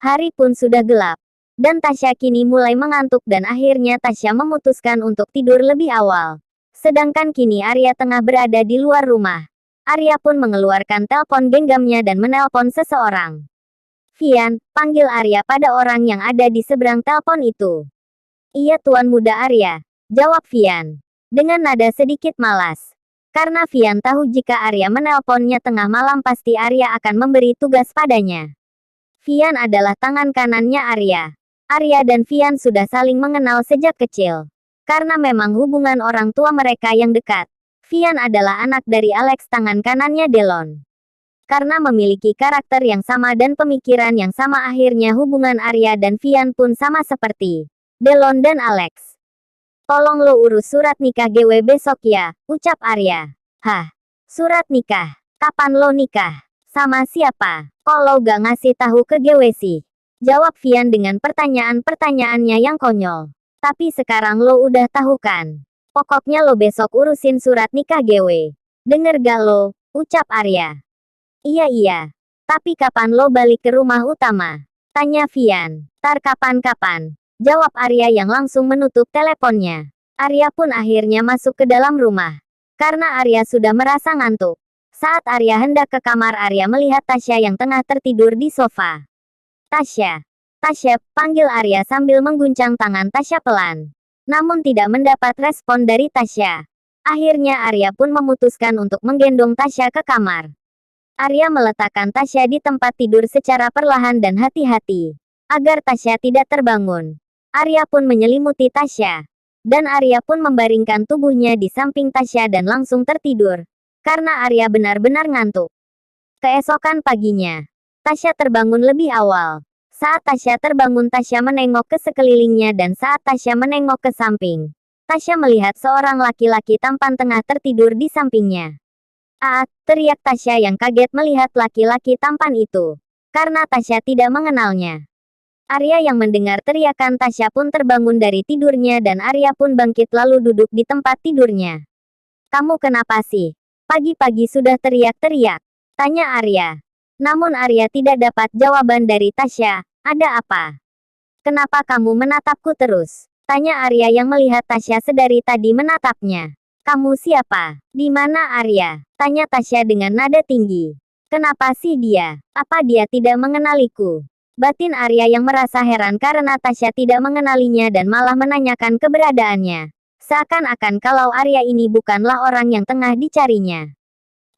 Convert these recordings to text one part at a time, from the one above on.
Hari pun sudah gelap. Dan Tasya kini mulai mengantuk dan akhirnya Tasya memutuskan untuk tidur lebih awal. Sedangkan kini Arya tengah berada di luar rumah. Arya pun mengeluarkan telepon genggamnya dan menelpon seseorang. Vian, panggil Arya pada orang yang ada di seberang telepon itu. Iya Tuan Muda Arya, jawab Vian. Dengan nada sedikit malas. Karena Vian tahu jika Arya menelponnya tengah malam pasti Arya akan memberi tugas padanya. Vian adalah tangan kanannya Arya. Arya dan Vian sudah saling mengenal sejak kecil. Karena memang hubungan orang tua mereka yang dekat. Vian adalah anak dari Alex tangan kanannya Delon. Karena memiliki karakter yang sama dan pemikiran yang sama akhirnya hubungan Arya dan Vian pun sama seperti Delon dan Alex. Tolong lo urus surat nikah GW besok ya, ucap Arya. Hah? Surat nikah? Kapan lo nikah? Sama siapa? Kok lo gak ngasih tahu ke GW sih? Jawab Vian dengan pertanyaan-pertanyaannya yang konyol. Tapi sekarang lo udah tahu kan? Pokoknya lo besok urusin surat nikah GW. Denger gak lo? Ucap Arya. Iya. Tapi kapan lo balik ke rumah utama? Tanya Vian. Tar kapan-kapan. Jawab Arya yang langsung menutup teleponnya. Arya pun akhirnya masuk ke dalam rumah. Karena Arya sudah merasa ngantuk. Saat Arya hendak ke kamar Arya melihat Tasya yang tengah tertidur di sofa. Tasya, panggil Arya sambil mengguncang tangan Tasya pelan. Namun tidak mendapat respon dari Tasya. Akhirnya Arya pun memutuskan untuk menggendong Tasya ke kamar. Arya meletakkan Tasya di tempat tidur secara perlahan dan hati-hati. Agar Tasya tidak terbangun. Arya pun menyelimuti Tasya. Dan Arya pun membaringkan tubuhnya di samping Tasya dan langsung tertidur. Karena Arya benar-benar ngantuk. Keesokan paginya. Tasya terbangun lebih awal. Saat Tasya terbangun Tasya menengok ke sekelilingnya dan saat Tasya menengok ke samping. Tasya melihat seorang laki-laki tampan tengah tertidur di sampingnya. Teriak Tasya yang kaget melihat laki-laki tampan itu. Karena Tasya tidak mengenalnya. Arya yang mendengar teriakan Tasya pun terbangun dari tidurnya dan Arya pun bangkit lalu duduk di tempat tidurnya. Kamu kenapa sih? Pagi-pagi sudah teriak-teriak. Tanya Arya. Namun Arya tidak dapat jawaban dari Tasya. Ada apa? Kenapa kamu menatapku terus? Tanya Arya yang melihat Tasya sedari tadi menatapnya. Kamu siapa? Di mana Arya? Tanya Tasya dengan nada tinggi. Kenapa sih dia? Apa dia tidak mengenaliku? Batin Arya yang merasa heran karena Tasya tidak mengenalinya dan malah menanyakan keberadaannya. Seakan-akan kalau Arya ini bukanlah orang yang tengah dicarinya.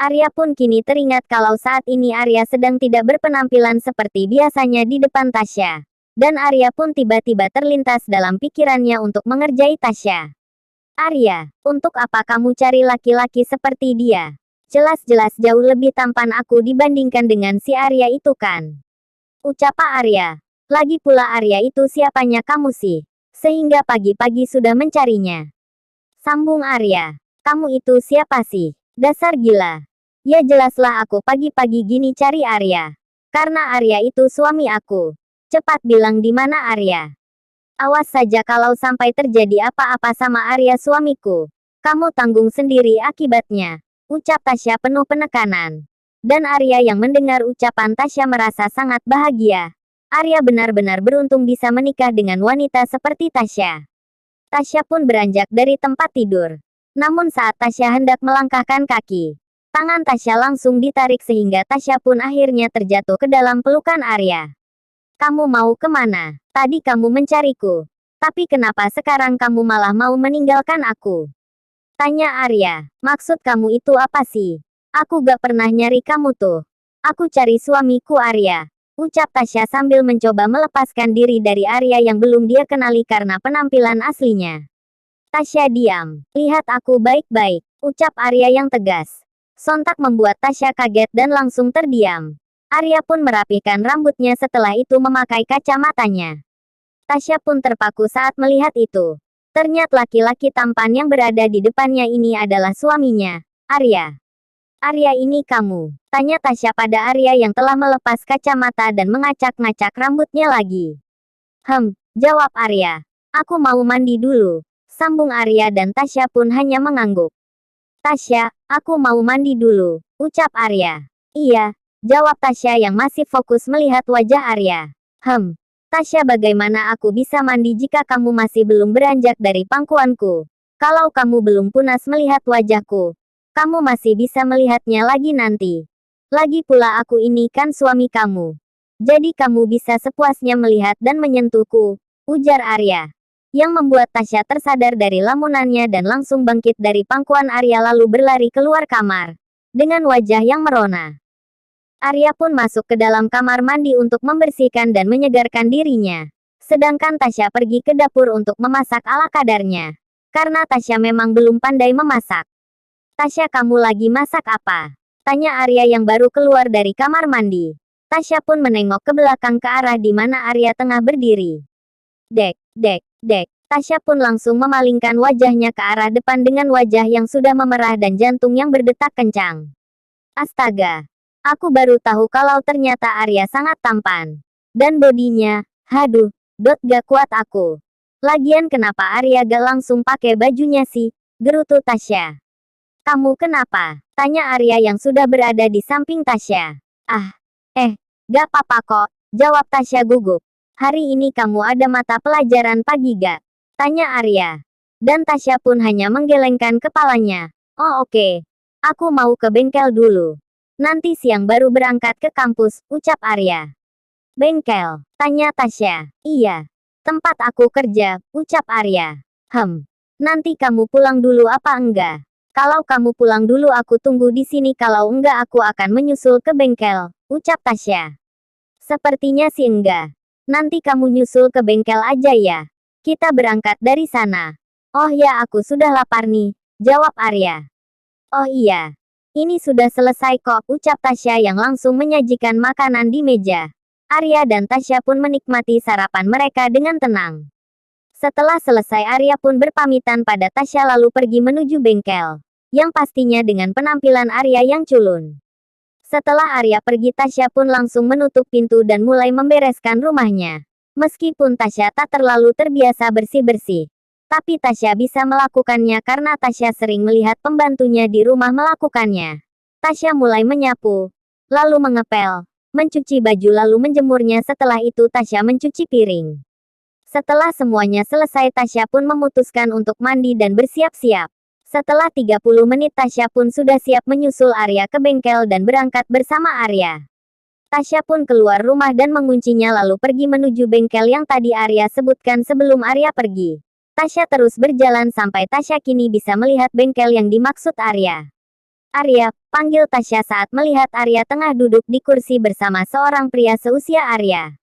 Arya pun kini teringat kalau saat ini Arya sedang tidak berpenampilan seperti biasanya di depan Tasya. Dan Arya pun tiba-tiba terlintas dalam pikirannya untuk mengerjai Tasya. Arya, untuk apa kamu cari laki-laki seperti dia? Jelas-jelas jauh lebih tampan aku dibandingkan dengan si Arya itu kan? Ucap Arya. Lagi pula Arya itu siapanya kamu sih? Sehingga pagi-pagi sudah mencarinya. Sambung Arya. Kamu itu siapa sih? Dasar gila. Ya jelaslah aku pagi-pagi gini cari Arya. Karena Arya itu suami aku. Cepat bilang di mana Arya. Awas saja kalau sampai terjadi apa-apa sama Arya suamiku. Kamu tanggung sendiri akibatnya. Ucap Tasya penuh penekanan. Dan Arya yang mendengar ucapan Tasya merasa sangat bahagia. Arya benar-benar beruntung bisa menikah dengan wanita seperti Tasya. Tasya pun beranjak dari tempat tidur. Namun saat Tasya hendak melangkahkan kaki. Tangan Tasya langsung ditarik sehingga Tasya pun akhirnya terjatuh ke dalam pelukan Arya. Kamu mau kemana? Tadi kamu mencariku. Tapi kenapa sekarang kamu malah mau meninggalkan aku? Tanya Arya. Maksud kamu itu apa sih? Aku gak pernah nyari kamu tuh. Aku cari suamiku Arya. Ucap Tasya sambil mencoba melepaskan diri dari Arya yang belum dia kenali karena penampilan aslinya. Tasya diam. Lihat aku baik-baik. Ucap Arya yang tegas. Sontak membuat Tasya kaget dan langsung terdiam. Arya pun merapikan rambutnya setelah itu memakai kacamatanya. Tasya pun terpaku saat melihat itu. Ternyata laki-laki tampan yang berada di depannya ini adalah suaminya, Arya. Arya ini kamu? Tanya Tasya pada Arya yang telah melepas kacamata dan mengacak-ngacak rambutnya lagi. Jawab Arya. Aku mau mandi dulu. Sambung Arya dan Tasya pun hanya mengangguk. Tasya, aku mau mandi dulu, ucap Arya. Iya, jawab Tasya yang masih fokus melihat wajah Arya. Tasya, bagaimana aku bisa mandi jika kamu masih belum beranjak dari pangkuanku? Kalau kamu belum punas melihat wajahku, kamu masih bisa melihatnya lagi nanti. Lagi pula aku ini kan suami kamu. Jadi kamu bisa sepuasnya melihat dan menyentuhku, ujar Arya. Yang membuat Tasya tersadar dari lamunannya dan langsung bangkit dari pangkuan Arya lalu berlari keluar kamar. Dengan wajah yang merona. Arya pun masuk ke dalam kamar mandi untuk membersihkan dan menyegarkan dirinya. Sedangkan Tasya pergi ke dapur untuk memasak ala kadarnya. Karena Tasya memang belum pandai memasak. Tasya, kamu lagi masak apa? Tanya Arya yang baru keluar dari kamar mandi. Tasya pun menengok ke belakang ke arah di mana Arya tengah berdiri. Dek. Tasya pun langsung memalingkan wajahnya ke arah depan dengan wajah yang sudah memerah dan jantung yang berdetak kencang. Astaga. Aku baru tahu kalau ternyata Arya sangat tampan. Dan bodinya, haduh, gak kuat aku. Lagian kenapa Arya gak langsung pakai bajunya sih? Gerutu Tasya. Kamu kenapa? Tanya Arya yang sudah berada di samping Tasya. Gak apa-apa kok, jawab Tasya gugup. Hari ini kamu ada mata pelajaran pagi gak? Tanya Arya. Dan Tasya pun hanya menggelengkan kepalanya. Oh oke. Aku mau ke bengkel dulu. Nanti siang baru berangkat ke kampus, ucap Arya. Bengkel? Tanya Tasya. Iya. Tempat aku kerja, ucap Arya. Nanti kamu pulang dulu apa enggak? Kalau kamu pulang dulu aku tunggu di sini, kalau enggak aku akan menyusul ke bengkel, ucap Tasya. Sepertinya sih enggak. Nanti kamu nyusul ke bengkel aja ya. Kita berangkat dari sana. Oh ya, aku sudah lapar nih, jawab Arya. Oh iya. Ini sudah selesai kok, ucap Tasya yang langsung menyajikan makanan di meja. Arya dan Tasya pun menikmati sarapan mereka dengan tenang. Setelah selesai Arya pun berpamitan pada Tasya lalu pergi menuju bengkel. Yang pastinya dengan penampilan Arya yang culun. Setelah Arya pergi Tasya pun langsung menutup pintu dan mulai membereskan rumahnya. Meskipun Tasya tak terlalu terbiasa bersih-bersih. Tapi Tasya bisa melakukannya karena Tasya sering melihat pembantunya di rumah melakukannya. Tasya mulai menyapu, lalu mengepel, mencuci baju lalu menjemurnya, setelah itu Tasya mencuci piring. Setelah semuanya selesai Tasya pun memutuskan untuk mandi dan bersiap-siap. Setelah 30 menit Tasya pun sudah siap menyusul Arya ke bengkel dan berangkat bersama Arya. Tasya pun keluar rumah dan menguncinya lalu pergi menuju bengkel yang tadi Arya sebutkan sebelum Arya pergi. Tasya terus berjalan sampai Tasya kini bisa melihat bengkel yang dimaksud Arya. Arya, panggil Tasya saat melihat Arya tengah duduk di kursi bersama seorang pria seusia Arya.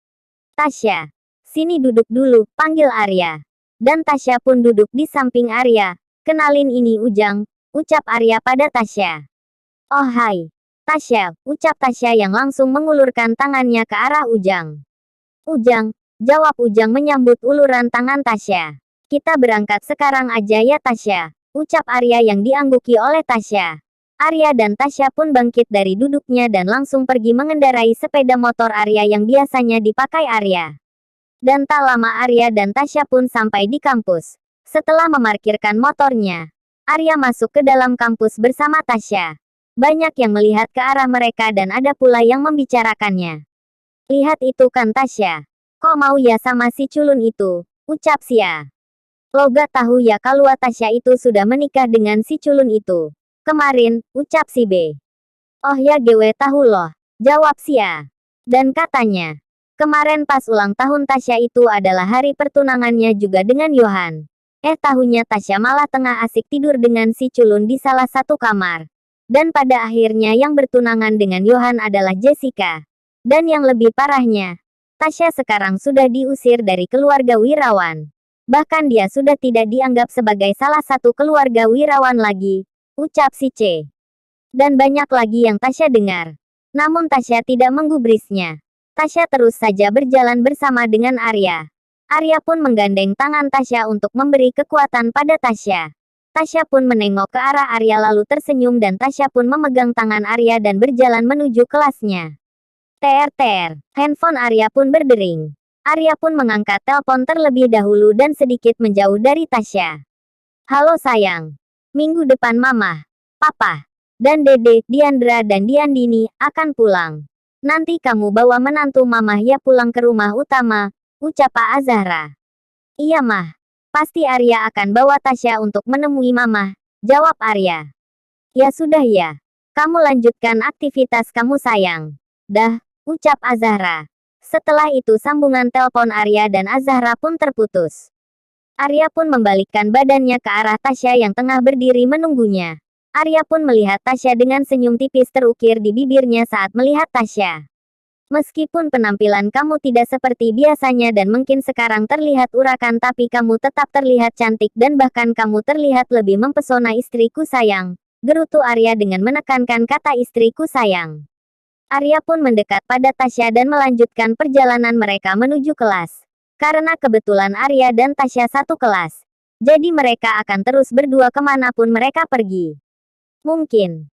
Tasya, sini duduk dulu, panggil Arya. Dan Tasya pun duduk di samping Arya. Kenalin, ini Ujang, ucap Arya pada Tasya. Oh hai, Tasya, ucap Tasya yang langsung mengulurkan tangannya ke arah Ujang. Ujang, jawab Ujang menyambut uluran tangan Tasya. Kita berangkat sekarang aja ya Tasya, ucap Arya yang diangguki oleh Tasya. Arya dan Tasya pun bangkit dari duduknya dan langsung pergi mengendarai sepeda motor Arya yang biasanya dipakai Arya. Dan tak lama Arya dan Tasya pun sampai di kampus. Setelah memarkirkan motornya, Arya masuk ke dalam kampus bersama Tasya. Banyak yang melihat ke arah mereka dan ada pula yang membicarakannya. Lihat itu kan Tasya. Kok mau ya sama si culun itu, ucap Sia. Lo gak tahu ya kalau Tasya itu sudah menikah dengan si culun itu. Kemarin, ucap si B. Oh ya gue tahu loh, jawab Sia. Dan katanya, kemarin pas ulang tahun Tasya itu adalah hari pertunangannya juga dengan Yohan. Tahunya Tasya malah tengah asik tidur dengan si culun di salah satu kamar. Dan pada akhirnya yang bertunangan dengan Yohan adalah Jessica. Dan yang lebih parahnya, Tasya sekarang sudah diusir dari keluarga Wirawan. Bahkan dia sudah tidak dianggap sebagai salah satu keluarga Wirawan lagi, ucap si C. Dan banyak lagi yang Tasya dengar. Namun Tasya tidak menggubrisnya. Tasya terus saja berjalan bersama dengan Arya. Arya pun menggandeng tangan Tasya untuk memberi kekuatan pada Tasya. Tasya pun menengok ke arah Arya lalu tersenyum dan Tasya pun memegang tangan Arya dan berjalan menuju kelasnya. Ter, handphone Arya pun berdering. Arya pun mengangkat telepon terlebih dahulu dan sedikit menjauh dari Tasya. Halo sayang. Minggu depan Mama, Papa, dan Dede, Diandra dan Diandini akan pulang. Nanti kamu bawa menantu mamah ya pulang ke rumah utama, ucap Pak Azahra. Iya mah. Pasti Arya akan bawa Tasya untuk menemui mamah, jawab Arya. Ya sudah ya. Kamu lanjutkan aktivitas kamu sayang. Dah, ucap Azahra. Setelah itu sambungan telepon Arya dan Azahra pun terputus. Arya pun membalikkan badannya ke arah Tasya yang tengah berdiri menunggunya. Arya pun melihat Tasya dengan senyum tipis terukir di bibirnya saat melihat Tasya. Meskipun penampilan kamu tidak seperti biasanya dan mungkin sekarang terlihat urakan tapi kamu tetap terlihat cantik dan bahkan kamu terlihat lebih mempesona istriku sayang, gerutu Arya dengan menekankan kata istriku sayang. Arya pun mendekat pada Tasya dan melanjutkan perjalanan mereka menuju kelas. Karena kebetulan Arya dan Tasya satu kelas, jadi mereka akan terus berdua kemanapun mereka pergi. Mungkin